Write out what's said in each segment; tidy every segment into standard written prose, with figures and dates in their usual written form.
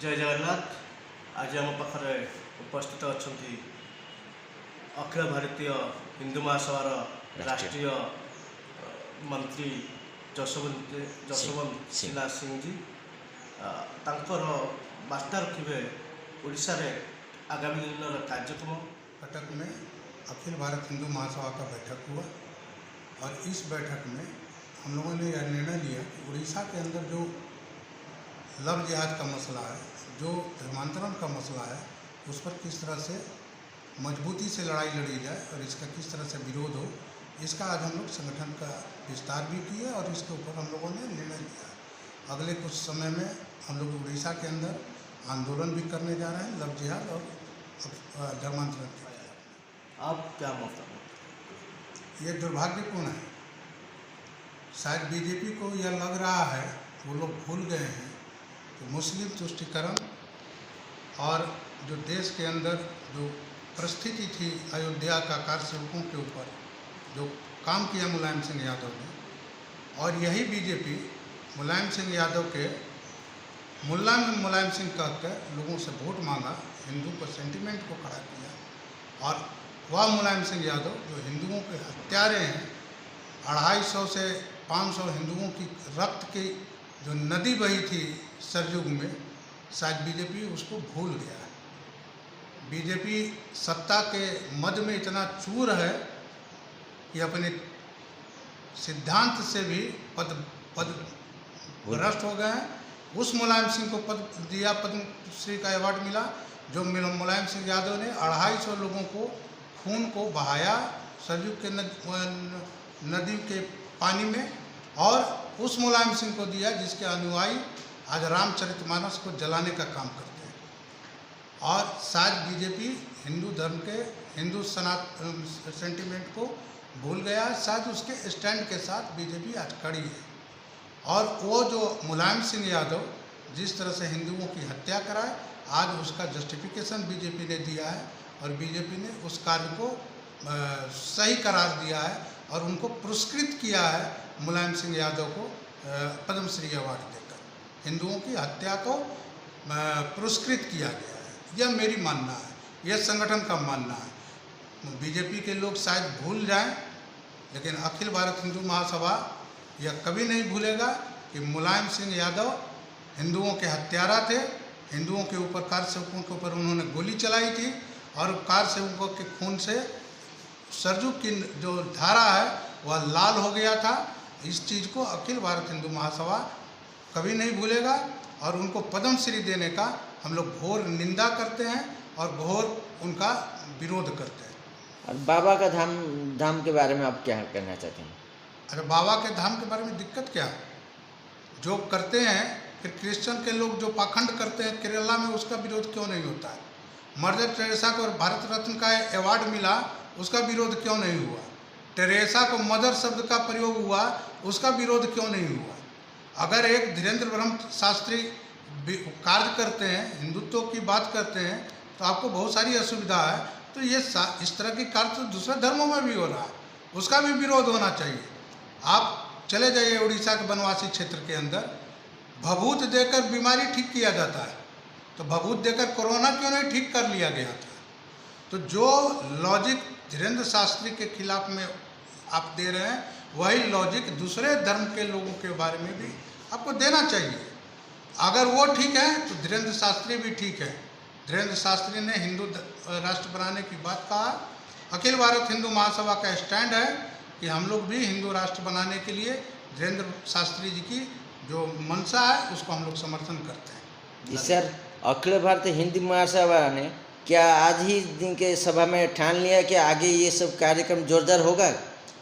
जय जगन्नाथ। आज आम पाखे उपस्थित अच्छा अखिल भारतीय हिंदू महासभार राष्ट्रीय मंत्री जसवंत सिन्हा सिंह जी तांकर वार्ता रखिए ओडिशा रे आगामी दिन कार्यक्रम। बैठक में अखिल भारत हिंदू महासभा का बैठक हुआ और इस बैठक में हम लोगों ने यह निर्णय लिया कि उड़ीसा के अंदर जो लव जिहाद का मसला है, जो धर्मांतरण का मसला है, उस पर किस तरह से मजबूती से लड़ाई लड़ी जाए और इसका किस तरह से विरोध हो, इसका आज हम लोग संगठन का विस्तार भी किया और इसके ऊपर हम लोगों ने निर्णय लिया। अगले कुछ समय में हम लोग उड़ीसा के अंदर आंदोलन भी करने जा रहे हैं लव जिहाद और धर्मांतरण के। आप क्या मतलब? ये दुर्भाग्यपूर्ण है। शायद बीजेपी को यह लग रहा है, वो लोग भूल गए हैं कि मुस्लिम तुष्टीकरण और जो देश के अंदर जो परिस्थिति थी अयोध्या का कार सेवकों के ऊपर जो काम किया मुलायम सिंह यादव ने, और यही बीजेपी मुलायम सिंह यादव के मुल्ला में मुलायम सिंह कहकर लोगों से वोट मांगा, हिंदू को सेंटिमेंट को खड़ा किया। और वह मुलायम सिंह यादव जो हिंदुओं के हत्यारे हैं, 250 से 500 हिंदुओं की रक्त की जो नदी बही थी सरयुग में, शायद बीजेपी उसको भूल गया है। बीजेपी सत्ता के मद में इतना चूर है कि अपने सिद्धांत से भी पद भ्रष्ट हो गए हैं। उस मुलायम सिंह को पद दिया, पद्मश्री का अवार्ड मिला, जो मुलायम सिंह यादव ने 250 लोगों को खून को बहाया सरयुग के नदी के पानी में, और उस मुलायम सिंह को दिया जिसके अनुयायी आज रामचरितमानस को जलाने का काम करते हैं। और शायद बीजेपी हिंदू धर्म के हिंदू सनातन सेंटिमेंट को भूल गया है, शायद उसके स्टैंड के साथ बीजेपी आज खड़ी है। और वो जो मुलायम सिंह यादव जिस तरह से हिंदुओं की हत्या कराए, आज उसका जस्टिफिकेशन बीजेपी ने दिया है और बीजेपी ने उस कार्य को सही करार दिया है और उनको पुरस्कृत किया है मुलायम सिंह यादव को पद्मश्री अवार्ड देकर। हिंदुओं की हत्या को पुरस्कृत किया गया है, यह मेरी मानना है, यह संगठन का मानना है। बीजेपी के लोग शायद भूल जाएं, लेकिन अखिल भारत हिंदू महासभा यह कभी नहीं भूलेगा कि मुलायम सिंह यादव हिंदुओं के हत्यारा थे। हिंदुओं के ऊपर कार सेवकों के ऊपर उन्होंने गोली चलाई थी और कार सेवकों के खून से सरयुग की जो धारा है वह लाल हो गया था। इस चीज़ को अखिल भारत हिंदू महासभा कभी नहीं भूलेगा और उनको पद्मश्री देने का हम लोग घोर निंदा करते हैं और घोर उनका विरोध करते हैं। और बाबा का धाम के बारे में आप क्या कहना चाहते हैं? अरे बाबा के धाम के बारे में दिक्कत क्या है? जो करते हैं, फिर क्रिश्चियन के लोग जो पाखंड करते हैं केरला में, उसका विरोध क्यों नहीं होता है? मदर टेरेसा को भारत रत्न का अवार्ड मिला, उसका विरोध क्यों नहीं हुआ? टेरेसा को मदर शब्द का प्रयोग हुआ, उसका विरोध क्यों नहीं हुआ? अगर एक धीरेन्द्र ब्रह्म शास्त्री कार्य करते हैं, हिंदुत्व की बात करते हैं, तो आपको बहुत सारी असुविधा है। तो ये इस तरह की कार्य तो दूसरे धर्मों में भी हो रहा है, उसका भी विरोध होना चाहिए। आप चले जाइए उड़ीसा के वनवासी क्षेत्र के अंदर, भभूत देकर बीमारी ठीक किया जाता है, तो भभूत देकर कोरोना क्यों नहीं ठीक कर लिया गया था? तो जो लॉजिक धीरेन्द्र शास्त्री के खिलाफ में आप दे रहे हैं, वही लॉजिक दूसरे धर्म के लोगों के बारे में भी आपको देना चाहिए। अगर वो ठीक है तो धीरेन्द्र शास्त्री भी ठीक है। धीरेन्द्र शास्त्री ने हिंदू राष्ट्र बनाने की बात कहा। अखिल भारत हिंदू महासभा का स्टैंड है कि हम लोग भी हिंदू राष्ट्र बनाने के लिए धीरेन्द्र शास्त्री जी की जो मंशा है उसको हम लोग समर्थन करते हैं। जी सर, अखिल भारतीय हिंदू महासभा ने क्या आज ही दिन के सभा में ठान लिया कि आगे ये सब कार्यक्रम जोरदार होगा?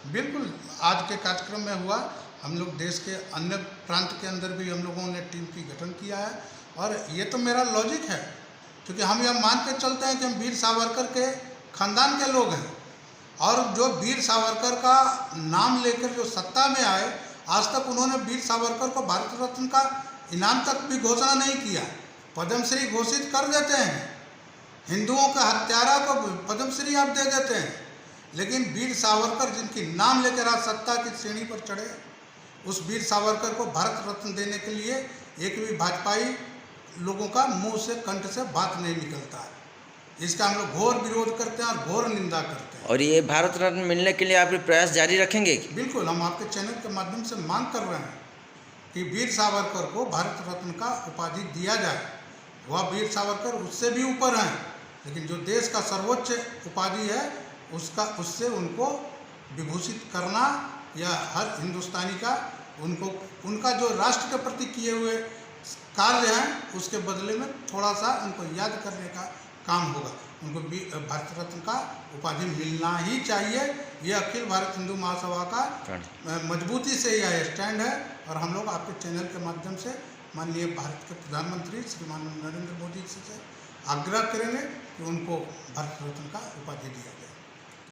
बिल्कुल, आज के कार्यक्रम में हुआ। हम लोग देश के अन्य प्रांत के अंदर भी हम लोगों ने टीम की गठन किया है और ये तो मेरा लॉजिक है, क्योंकि हम यह मान के चलते हैं कि हम वीर सावरकर के खानदान के लोग हैं और जो वीर सावरकर का नाम लेकर जो सत्ता में आए, आज तक उन्होंने वीर सावरकर को भारत रत्न का इनाम तक भी घोषणा नहीं किया। पद्मश्री घोषित कर देते हैं, हिंदुओं का हत्यारा को पद्मश्री आप दे देते हैं, लेकिन वीर सावरकर जिनकी नाम लेकर आज सत्ता की श्रेणी पर चढ़े, उस वीर सावरकर को भारत रत्न देने के लिए एक भी भाजपाई लोगों का मुंह से, कंठ से बात नहीं निकलता है। इसका हम लोग घोर विरोध करते हैं और घोर निंदा करते हैं। और ये भारत रत्न मिलने के लिए आप ये प्रयास जारी रखेंगे? बिल्कुल, हम आपके चैनल के माध्यम से मांग कर रहे हैं कि वीर सावरकर को भारत रत्न का उपाधि दिया जाए। वह वीर सावरकर उससे भी ऊपर हैं, लेकिन जो देश का सर्वोच्च उपाधि है उससे उनको विभूषित करना, या हर हिंदुस्तानी का उनका जो राष्ट्र के प्रति किए हुए कार्य हैं उसके बदले में थोड़ा सा उनको याद करने का काम होगा। उनको भारत रत्न का उपाधि मिलना ही चाहिए। ये अखिल भारत हिंदू महासभा का मजबूती से यह स्टैंड है, और हम लोग आपके चैनल के माध्यम से माननीय भारत के प्रधानमंत्री श्रीमान नरेंद्र मोदी जी से आग्रह करेंगे कि उनको भारत रत्न का उपाधि दिया जाए।